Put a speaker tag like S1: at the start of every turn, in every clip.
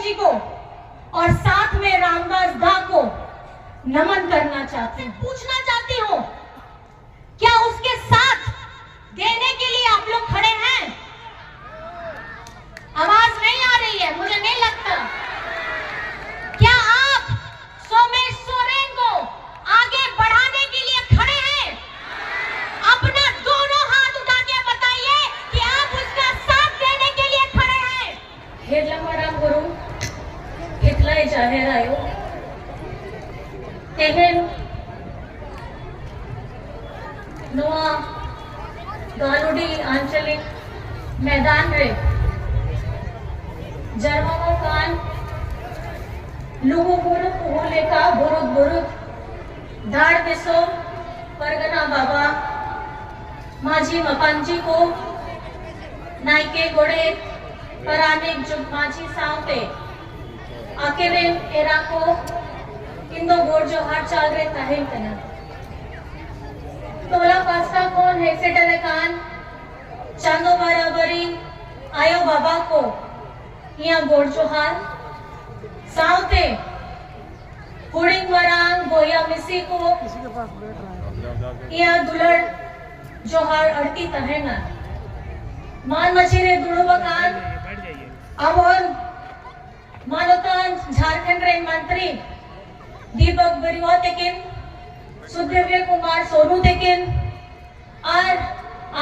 S1: जी को और साथ में रामदास दा को नमन करना चाहती हूँ, पूछना चाहती हूँ, क्या उसके साथ देने के लिए आप लोग खड़े हैं? आवाज नहीं आ रही है, मुझे नहीं लगता। क्या आप सोमेश सोरेन को आगे बढ़ाने के लिए खड़े हैं? अपना दोनों हाथ उठा के बताइए कि आप उसका साथ देने के लिए खड़े हैं। हेडलमाराम गुरु कितलाय जाहीर आयो तेहेन नोआ गालुडी आंचलिक मैदान रे जर्मनो कान लुगु गुरु पुहुले का बुरुद बुरुद धाड़ दिसो परगना बाबा माझी मपांजी को नाइके गोड़े परानिक जुग माझी सावते आकेरे एरा को इंदो गोड़ जो हाथ चाल रहे ताहे तना तोला पास्ता कौन है से टले कान चांदो बराबरी आयो बाबा को यहाँ गोड़ जो हाथ सावते कुड़िंग वरांग गोया मिसी को यहाँ दुलड़ जो हार अड़ती तहे ना मान मचीरे दुड़ो बकान अवन मानोतान झारखंड रेन मंत्री दीपक बरिवा तेकिन सुदेव्य कुमार सोनू तेकिन और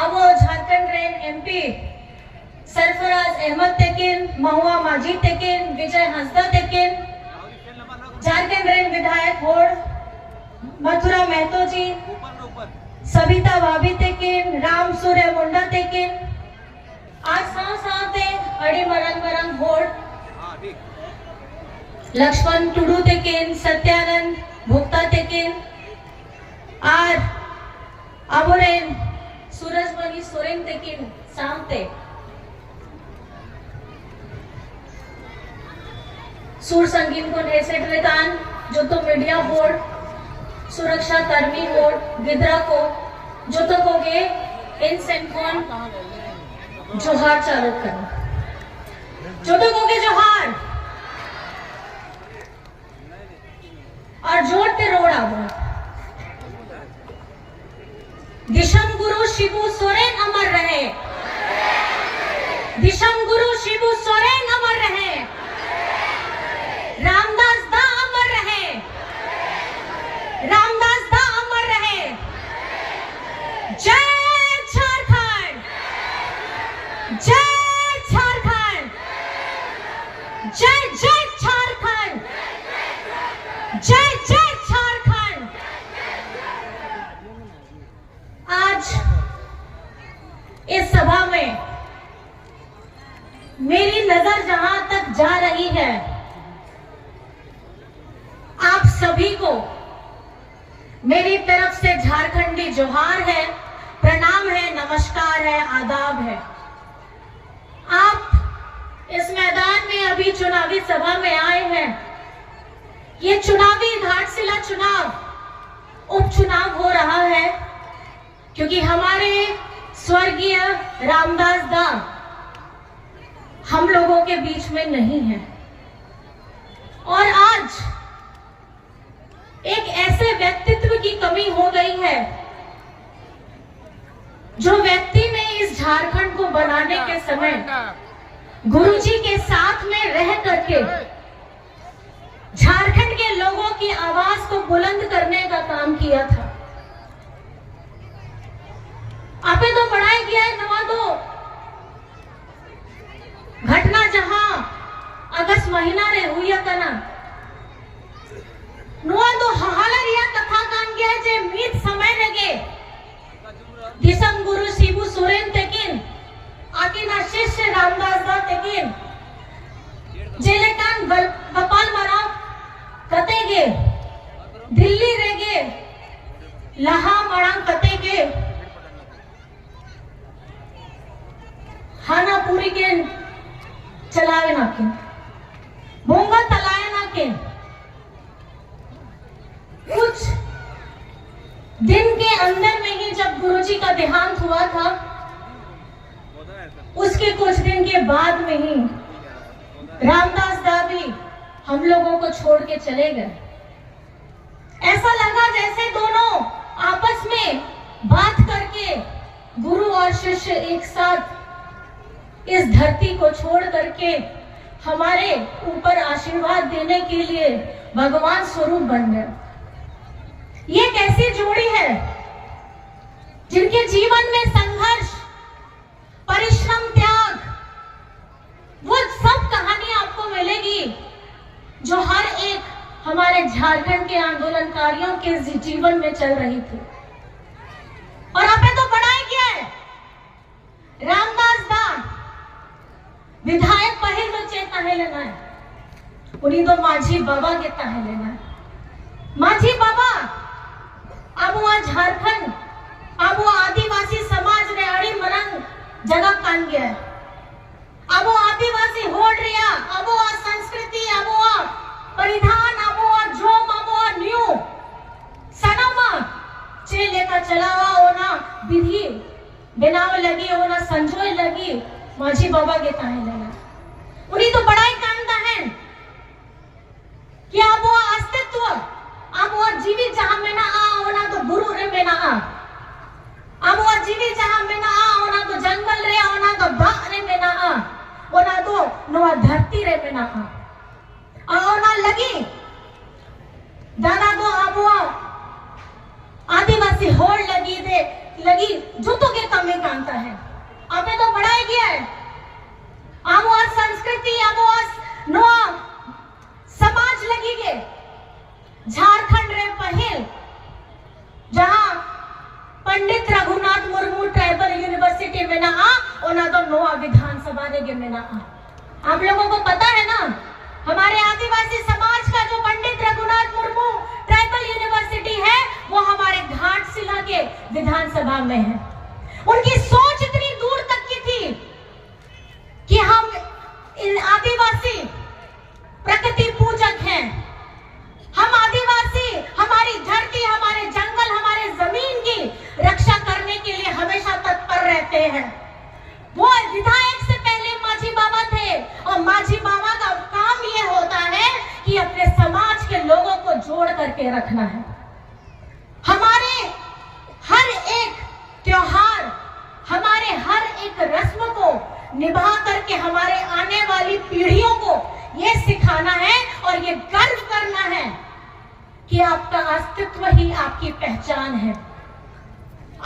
S1: आवो झारखंड रेन एमपी सरफराज अहमद तेकिन महुआ माजिद तेकिन विजय हंसदा तेकिन झारखंड रेन विधायक होड़ मथुरा महतो जी सविता भाभी तेकिन राम सूर्य मुंडा तेकिन आज साथ अड़ी मरंग होड़ लक्ष्मण टुडू तेकिन सत्यानंद भुक्ता तेकिन और अबोरेन सूरजमणि सोरेन तेकिन सामते सूर संगीन को नेसेट रेतान जो तो मीडिया बोर्ड सुरक्षा कर्मी बोर्ड गिद्रा को जो तो कोगे इन सेंकॉन जोहार चालू करना जो तो कोगे जोहार और जोड़ते रोड आबो दिशम गुरु शिबू सोरेन अमर रहे, दिशम गुरु शिबू सोरेन अमर रहे, रामदास दा अमर रहे, रामदास दा अमर रहे। जय झारखंड, जय झारखंड, जय जय झारखंड, जय जय झारखंड। आज इस सभा में मेरी नजर जहां तक जा रही है, आप सभी को मेरी तरफ से झारखंडी जोहार है, प्रणाम है, नमस्कार है, आदाब है। आप इस मैदान में अभी चुनावी सभा में आए हैं। ये चुनावी घाटशिला चुनाव उपचुनाव हो रहा है क्योंकि हमारे स्वर्गीय रामदास दा हम लोगों के बीच में नहीं है और आज एक ऐसे व्यक्तित्व की कमी हो गई है जो व्यक्ति ने इस झारखंड को बनाने के समय गुरुजी के साथ में रह करके झारखंड के लोगों की आवाज को बुलंद करने का काम किया था। आपने तो पढ़ाई किया है नवा दो घटना जहां अगस्त महीना रे हुई कना नुआ दो हाल रिया कथा कान गया जे मीत समय लगे दिसम गुरु शिबू सोरेन तेकिन आकिना शिष्य रामदास दा तेकिन जेले कान बपाल मरा कतेगे दिल्ली रेगे लहा मड़ांग कतेगे हाना पूरी के चलावे ना के भोंगा तलाए ना के कुछ दिन के अंदर में ही जब गुरुजी का देहांत हुआ था उसके कुछ दिन के बाद में ही रामदास दा भी हम लोगों को छोड़ के चले गए। ऐसा लगा जैसे दोनों आपस में बात करके गुरु और शिष्य एक साथ इस धरती को छोड़ करके हमारे ऊपर आशीर्वाद देने के लिए भगवान स्वरूप बन गए। ये कैसी जोड़ी है जिनके जीवन में संघर्ष, परिश्रम, त्याग, वो सब कहानी आपको मिलेगी जो हर एक हमारे झारखंड के आंदोलनकारियों के जीवन में चल रही थी। और आपने तो पढ़ा ही किया है, रामदास दा विधायक पहिल में चेता है लेना है, उन्हीं तो माझी बाबा के ताहे लेना है। माझी बाबा अब वहां झारखंड, अब वो आदिवासी समाज ने अड़ी मरंग जगह कान गया है। अब वो आदिवासी होड़ रिया, अब वो संस्कृति, अब वो परिधान, अब वो जोम, अब वो न्यू सनमा चे लेकर चलावा होना विधि बनाव लगी होना संजोय लगी माझी बाबा के ताहे लेना। उन्हीं तो बड़ा ही कांदा है कि अब वो अस्तित्व, अब वो जीवित जहां में ना आ होना तो गुरु रे में ना आ, अब वो जीवित जहां में ना आ होना तो जंगल रे होना तो बाग रे में ना आ, होना तो नवा धरती रे में ना आ होना लगी दादा तो अब वो आदिवासी होड़ लगी दे लगी जूतों के कम में कांता है। आपने तो पढ़ाई किया है, अब वो संस्कृति, अब वो नवा समाज लगी के झारखंड रे पहिल जहां पंडित रघुनाथ मुर्मू ट्राइबल यूनिवर्सिटी में ना आ, ओना तो नोआ विधानसभा रे में ना आ। आप लोगों को पता है ना, हमारे आदिवासी समाज का जो पंडित रघुनाथ मुर्मू ट्राइबल यूनिवर्सिटी है वो हमारे घाटशिला के विधानसभा में है। उनकी सोच इतनी दूर तक की थी कि हम आदिवासी प्रकृति पूजक हैं, हम आदिवासी हमारी धरती, हमारे जंगल, हमारे जमीन की रक्षा करने के लिए हमेशा तत्पर रहते हैं। वो विधायक से पहले माझी बाबा थे और माझी बाबा का काम ये होता है कि अपने समाज के लोगों को जोड़ करके रखना है। हमारे हर एक त्योहार, हमारे हर एक रस्म को निभा करके हमारे आने वाली पीढ़ियों को ये सिखाना है और ये गर्व करना है कि आपका अस्तित्व ही आपकी पहचान है,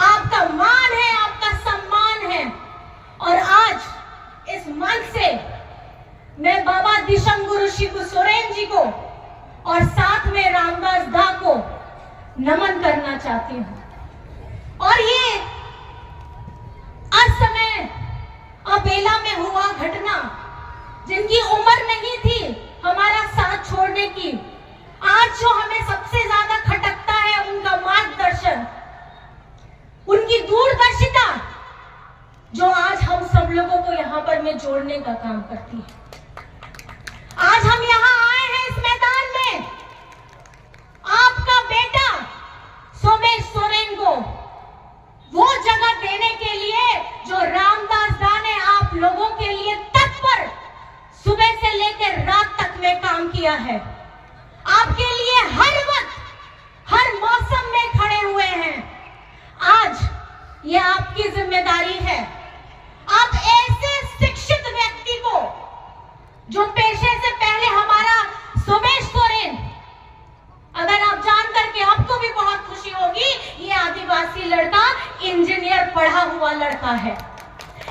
S1: आपका मान है, आपका सम्मान है। और आज इस मंच से मैं बाबा दिशम गुरु शिबू सोरेन जी को और साथ में रामदास दा को नमन करना चाहती हूं। और ये असमय अबेला में हुआ घटना, जिनकी उम्र नहीं थी हमारा साथ छोड़ने की, आज जो हमें सबसे ज्यादा खटकता है उनका मार्गदर्शन, उनकी दूरदर्शिता, जो आज हम सब लोगों को यहाँ पर में जोड़ने का काम करती है। आज हम यहाँ आए हैं इस मैदान में आपका बेटा सोमेश सोरेन को वो जगह देने के लिए जो रामदास दा ने आप लोगों के लिए तत्पर सुबह से लेकर रात तक में काम किया है। आपके लिए हर वक्त, हर मौसम में खड़े हुए हैं। आज ये आपकी जिम्मेदारी है। आप ऐसे शिक्षित व्यक्ति को, जो पेशे से पहले हमारा सोमेश सोरेन, अगर आप जान करके आपको भी बहुत खुशी होगी, ये आदिवासी लड़का इंजीनियर पढ़ा हुआ लड़का है।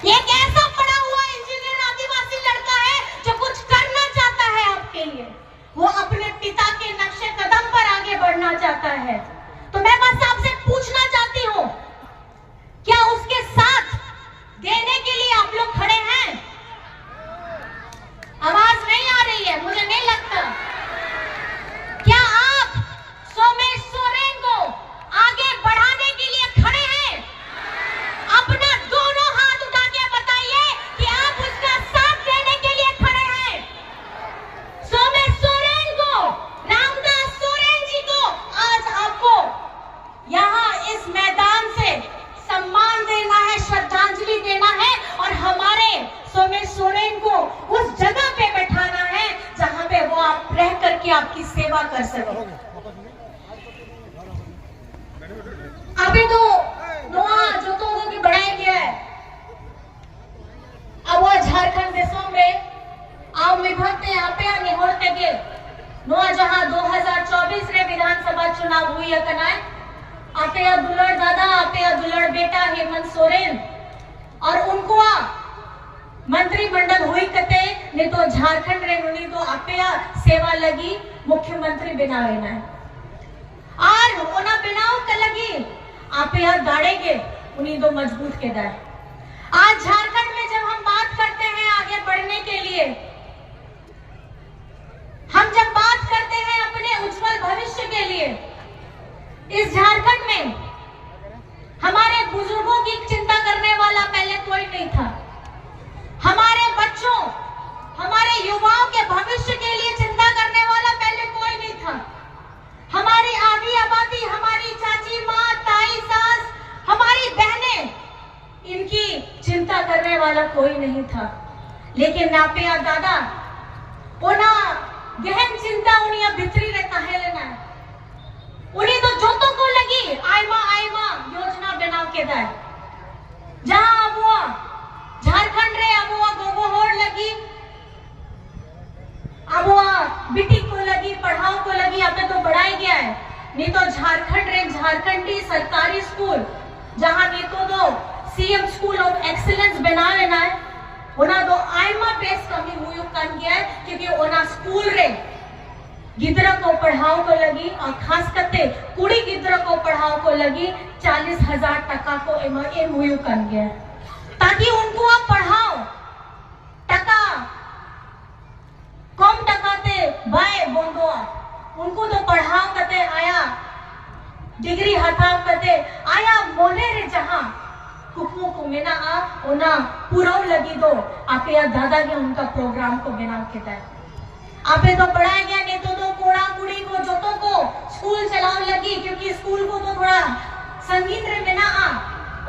S1: ये कैसा पढ़ा हुआ इंजीनियर आदिवासी लड़का है जो कुछ करना चाहता है आपके लिए, वो अपने पिता के नक्शे कदम पर आगे बढ़ना चाहता है। तो मैं बस आपसे पूछना चाहती हूँ, क्या उसके साथ देने के लिए आप लोग खड़े हैं? आवाज नहीं आ रही है, मुझे नहीं लगता। क्या आप सोमेश सोरेन को आगे बढ़ाने के लिए खड़े हैं? अपना दोनों हाथ उठा के बताइए कि आप उसका साथ देने के लिए खड़े हैं। सोमेश सोरेन को, रामदास सोरेन जी को आज आपको दादा आपे दुलड़ बेटा हेमंत सोरेन और उनको मंत्रिमंडल हुई कते ने तो झारखंड रे उनी तो आपे सेवा लगी मुख्यमंत्री बनावे ना और ओना बनाव के लगी आपे दाड़ेगे उन्हीं तो मजबूत के दाए। आज झारखंड में जब हम बात करते हैं आगे बढ़ने के लिए, हम जब बात करते हैं अपने उज्जवल भविष्य के लिए, इस झारखंड में हमारे बुजुर्गों की चिंता करने वाला पहले कोई नहीं था। हमारे बच्चों, हमारे युवाओं के भविष्य के लिए चिंता करने वाला पहले कोई नहीं था। हमारी आधी आबादी, हमारी चाची माँ, ताई, सास, हमारी बहनें, इनकी चिंता करने वाला कोई नहीं था। लेकिन नापिया दादा ओना गहन चिंता उन्हें भितरी रहता है लेना, उन्हें तो जोतों को लगी आयमा योजना बनाव के दाए। जहां अबुआ झारखंड रे अबुआ गोगो होड़ लगी, अबुआ बिटी को लगी, पढ़ाओ को लगी, अब तो बढ़ाई गया है। नहीं तो झारखंड रे झारखंडी सरकारी स्कूल जहां नहीं तो सीएम स्कूल ऑफ एक्सीलेंस बना लेना है, ओना दो आयमा बेस कमी हुई कर गया है, क्योंकि ओना स्कूल रे गिदरा को पढ़ाओ को लगी और खास करते कुड़ी गिदरा को पढ़ाओ को लगी 40,000 टका को एम हुई कर गया है, ताकि उनको आप पढ़ाओ टका कम टकाते बाय बोंदो उनको तो पढ़ाओ करते आया डिग्री हथाव करते आया मोने रे जहां कुकमो को मेना ओना पूरा लगी दो आपे दादा के उनका प्रोग्राम को बिना के तय आपे तो पढ़ाया गया नहीं तो कोड़ा कुड़ी को जोतों को स्कूल चलाओ लगी, क्योंकि स्कूल को तो थोड़ा संगीन रे बिना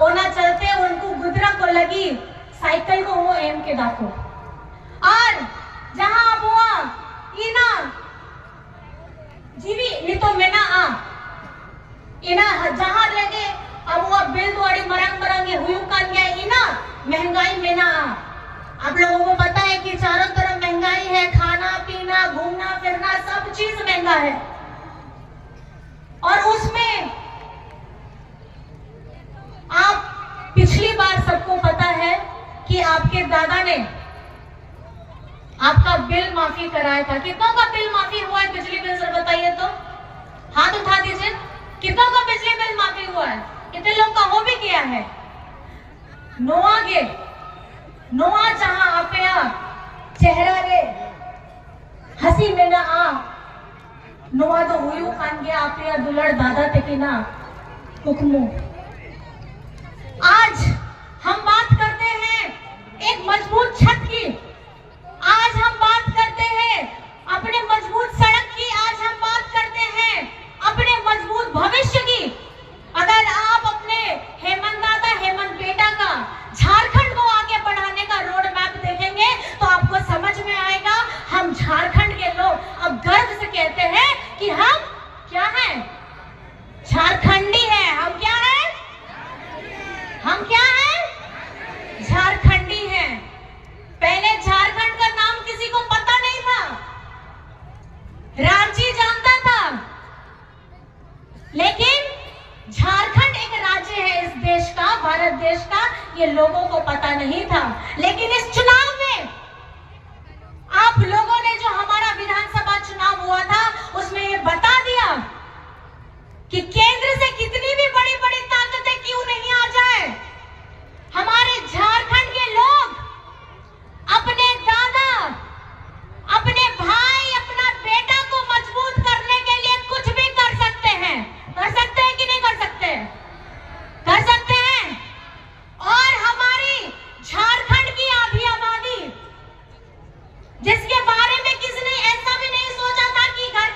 S1: ओना चलते उनको गुदरा को लगी साइकिल को वो एम के दाखो। और जहां अब हुआ इना जीवी नहीं तो मेना इना जहां लगे अब वो बिल द्वारी मरंगे हुई कान गया इना महंगाई मेना आप लोगों को पता है कि चारों तरफ महंगाई है, खाना पीना घूमना फिरना सब चीज महंगा है। और उसमें आप पिछली बार सबको पता है कि आपके दादा ने आपका बिल माफी कराया था। कितनों का बिल माफी हुआ है बिजली बिल सर बताइए तो हाथ उठा दीजिए। कितनों का बिजली बिल माफी हुआ है? कितने लोग का हो भी किया है? नोआ जहां आपे चेहरा रे हंसी में ना नोआ तो हुई खान गया आपे दुलड़ दादा ते ना हुक्मो। आज हम बात करते हैं एक मजबूत छत की, आज हम बात करते हैं अपने मजबूत सड़क की, आज हम बात करते हैं अपने मजबूत भविष्य की। अगर आप अपने हेमंत दादा हेमंत बेटा का झारखंड को आगे बढ़ाने का रोड मैप देखेंगे तो आपको समझ में आएगा हम झारखंड के लोग अब गर्व से कहते हैं कि हम क्या हैं? झारखंडी हैं। हम क्या हैं? हम क्या हैं? झारखंडी हैं। पहले झारखंड का नाम किसी को पता नहीं था, रांची जानता था, लेकिन झारखंड एक राज्य है इस देश का, भारत देश का, ये लोगों को पता नहीं था। लेकिन इस चुनाव में आप लोगों ने जो हमारा विधानसभा चुनाव हुआ था उसमें ये बता दिया कि केंद्र से कितनी भी बड़ी बड़ी ताकतें क्यों नहीं आ जाए, हमारे झारखंड के लोग अपने दादा, अपने भाई, अपना बेटा को मजबूत करने के लिए कुछ भी कर सकते हैं। कर सकते हैं कि नहीं कर सकते? कर सकते हैं। और हमारी झारखंड की आधी आबादी जिसके बारे में किसी ने ऐसा भी नहीं सोचा था कि घर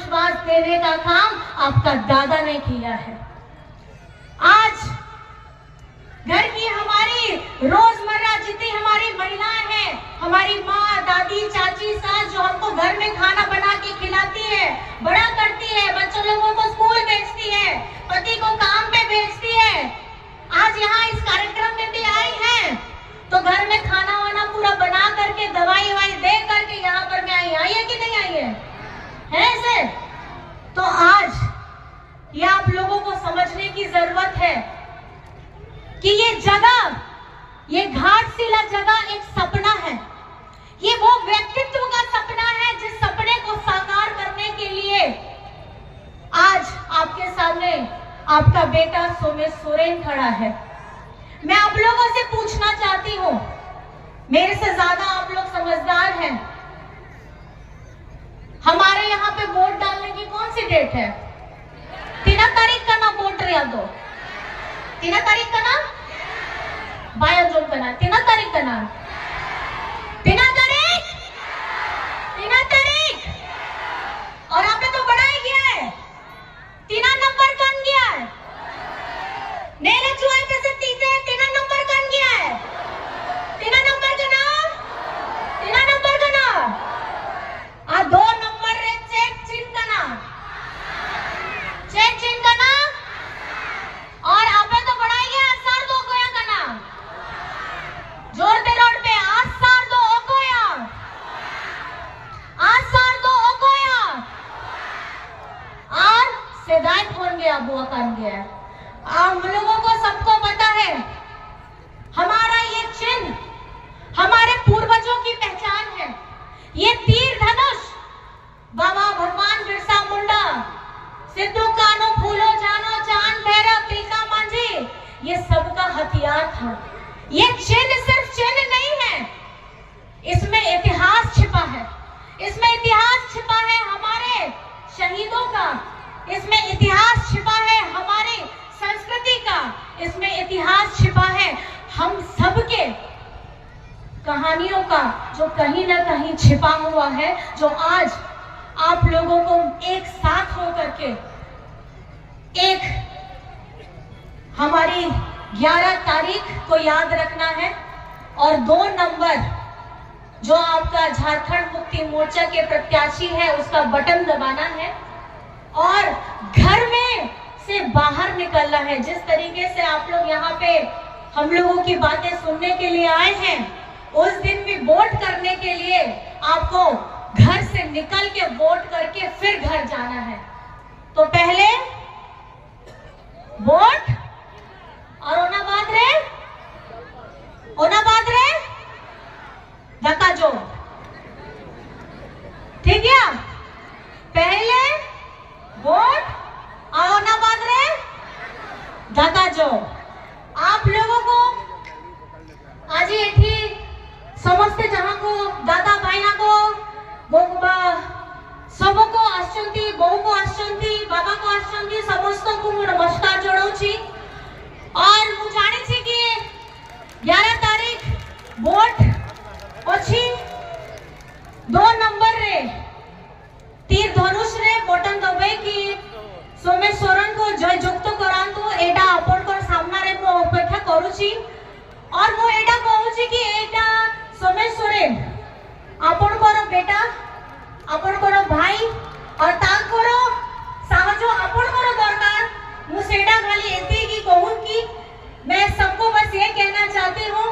S1: आत्मविश्वास देने का काम आपका दादा ने किया है। आज घर की हमारी रोजमर्रा जितनी हमारी महिलाएं हैं, हमारी माँ, दादी, चाची, सास, जो हमको घर में खाना बना के खिलाती है, बड़ा करती है, बच्चों लोगों को स्कूल भेजती है, पति को काम पे भेजती है, आज यहाँ इस कार्यक्रम में भी आई है, तो घर में खाना वाना पूरा बना करके, दवाई वाई दे करके यहाँ पर मैं आई है कि नहीं आई है ऐसे? तो आज ये आप लोगों को समझने की जरूरत है कि ये जगह, ये घाटशिला जगह एक सपना है। ये वो व्यक्तित्व का सपना है जिस सपने को साकार करने के लिए आज आपके सामने आपका बेटा सोमेश सोरेन खड़ा है। मैं आप लोगों से पूछना चाहती हूँ, मेरे से ज्यादा आप लोग समझदार हैं, हमारे यहाँ पे वोट डालने की कौन सी डेट है? 3 तारीख का ना वोट रिया दो 3 तारीख का ना बाया जोन का ना 3 तारीख का ना 3 तारीख और आपने तो बड़ा ही किया है, 3 नंबर कौन गया है? नेले चुआई पे से 3 नंबर कौन गया है? 3 नंबर का ना 3 नंबर का ना 2 नंबर रे चेक चिन्ह का ना चेक चिन्ह का ना और आपने तो बड़ा ही गया सर 2 कोया का ना जोरते रोड पे आज सर 2 कोया और सेदाई फोन गया बुआ कान गया। हम लोगों को सबको पता है हमारा ये चिन्ह हमारे पूर्वजों की पहचान है। ये तीर धनुष बाबा भगवान बिरसा मुंडा, सिद्धू कानो, फूलो जानो, चांद भैरव, तिलका मांझी, ये सबका हथियार था। ये चिन्ह सिर्फ चिन्ह नहीं है, इसमें इतिहास छिपा है। इसमें इतिहास छिपा है हमारे शहीदों का, इसमें इतिहास छिपा है हमारी संस्कृति का, इसमें इतिहास छिपा है हम सबके कहानियों का, जो कहीं ना कहीं छिपा हुआ है, जो आज आप लोगों को एक साथ होकर के एक हमारी 11 तारीख को याद रखना है और 2 नंबर जो आपका झारखंड मुक्ति मोर्चा के प्रत्याशी है उसका बटन दबाना है और घर में से बाहर निकलना है। जिस तरीके से आप लोग यहाँ पे हम लोगों की बातें सुनने के लिए आए हैं, उस दिन भी वोट करने के लिए आपको घर से निकल के वोट करके फिर घर जाना है। तो पहले वोट और ओना बाद रे धक्का जो, ठीक है? पहले वोट और ओना बाद रे धक्का जो। आप लोगों को आज एठी समस्ते जहां को दादा भाईना को सबको आसचंती, बहु को आसचंती, बाबा को आसचंती, समस्त को नमस्कार जणाउछि और मु जानि छी कि 11 तारीख वोट अछि 2 नंबर रे तीर धनुष रे बटन दबे कि सोमेश सोरेन को जय जुक्त करांतु एटा आपण को सामना रे मु अपेक्षा करूछि और मु एटा कहूछि कि एटा सोमेश सोरेन आपण को बेटा, आपण को भाई और तांकर साहजो आपण को दरकार। मु सेटा खाली एती की कहूं कि मैं सबको बस ये कहना चाहती हूँ,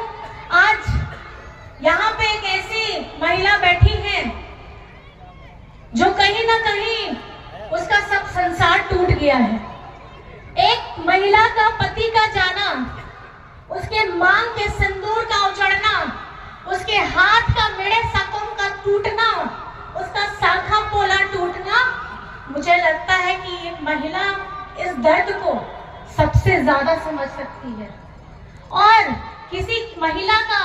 S1: आज यहाँ पे एक ऐसी महिला बैठी है जो कहीं ना कहीं उसका सब संसार टूट गया है। एक महिला का पति का जाना, उसके मांग के सिंदूर का उजड़ना, उसके हाथ का मेड़े साकों का टूटना, उसका शाखा पोला टूटना, मुझे लगता है कि एक महिला इस दर्द को सबसे ज्यादा समझ सकती है। और किसी महिला का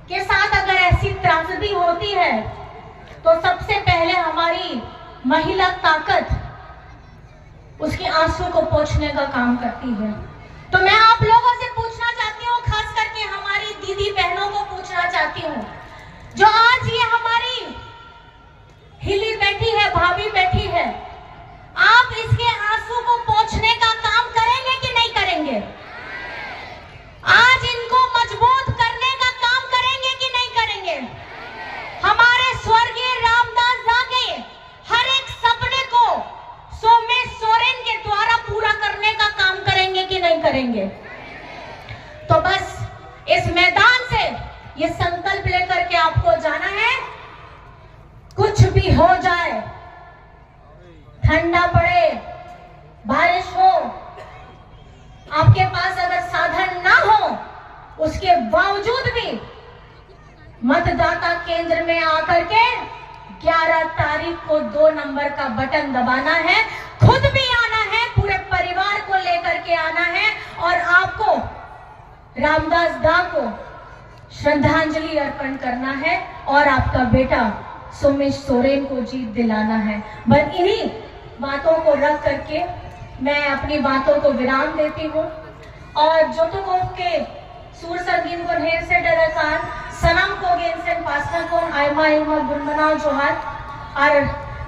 S1: के साथ अगर ऐसी त्रासदी होती है तो सबसे पहले हमारी महिला ताकत उसके आंसू को पोंछने का काम करती है। तो मैं आप लोगों से पूछना चाहती हूँ, खास करके हमारी दीदी बहनों को पूछना चाहती हूँ, जो आज ये हमारी हिली बैठी है, भाभी बैठी केंद्र में आकर के 11 तारीख को 2 नंबर का बटन दबाना है, खुद भी आना है, पूरे परिवार को लेकर के आना है और आपको रामदास दा को श्रद्धांजलि अर्पण करना है और आपका बेटा सोमेश सोरेन को जीत दिलाना है। बस इन्हीं बातों को रख करके मैं अपनी बातों को विराम देती हूँ और जो तो के सूर संगीन को ढेर से डरकान सनम को गेंसेन पासना को आयमा आयमा गुनमनाव जोहार और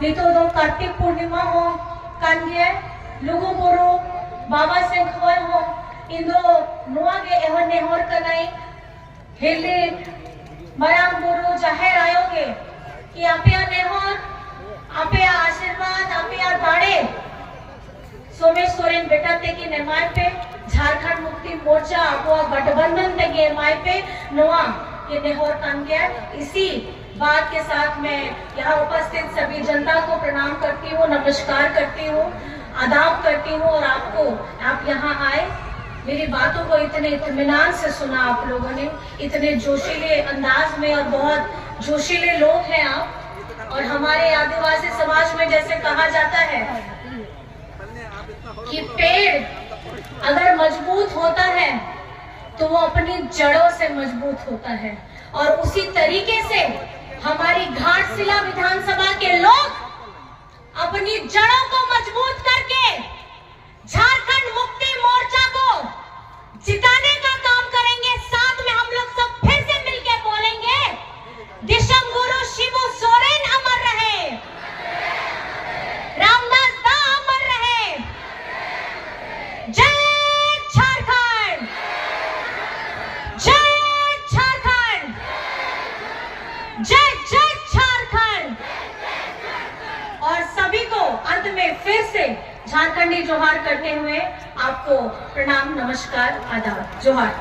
S1: नितो दो कार्तिक पूर्णिमा हो कांगे लुगु बुरु बाबा से खोय हो इंदो नुआ के एहर नेहर कनाई हिली मराम गुरु जाहिर आयोगे कि आपया नेहर आपया आशीर्वाद आपया दाड़े सोमेश सोरेन बेटा ते की निर्माण पे झारखंड मुक्ति मोर्चा आपको गठबंधन ते के माय पे नुआ ये नेहर कान गया। इसी बात के साथ मैं यहाँ उपस्थित सभी जनता को प्रणाम करती हूँ, नमस्कार करती हूँ, आदाब करती हूँ और आप यहाँ आए, मेरी बातों को इतने इत्मीनान से सुना आप लोगों ने, इतने जोशीले अंदाज में और बहुत जोशीले लोग हैं आप। और हमारे आदिवासी समाज में जैसे कहा जाता है कि पेड़ अगर मजबूत होता है तो वो अपनी जड़ों से मजबूत होता है और उसी तरीके से हमारी घाटशिला विधानसभा के लोग अपनी जड़ों को मजबूत करके झारखंड मुक्ति मोर्चा को जिताने का काम करेंगे। साथ में हम लोग सब फिर से मिलकर बोलेंगे, दिशम गुरु शिबू सोरेन अमर रहे, रामदास दा अमर रहे, जय झारखंड, जय झारखंड, जय जय झारखंड। और सभी को अंत में फिर से झारखंडी जोहार करते हुए आपको प्रणाम, नमस्कार, आदाब, जोहार।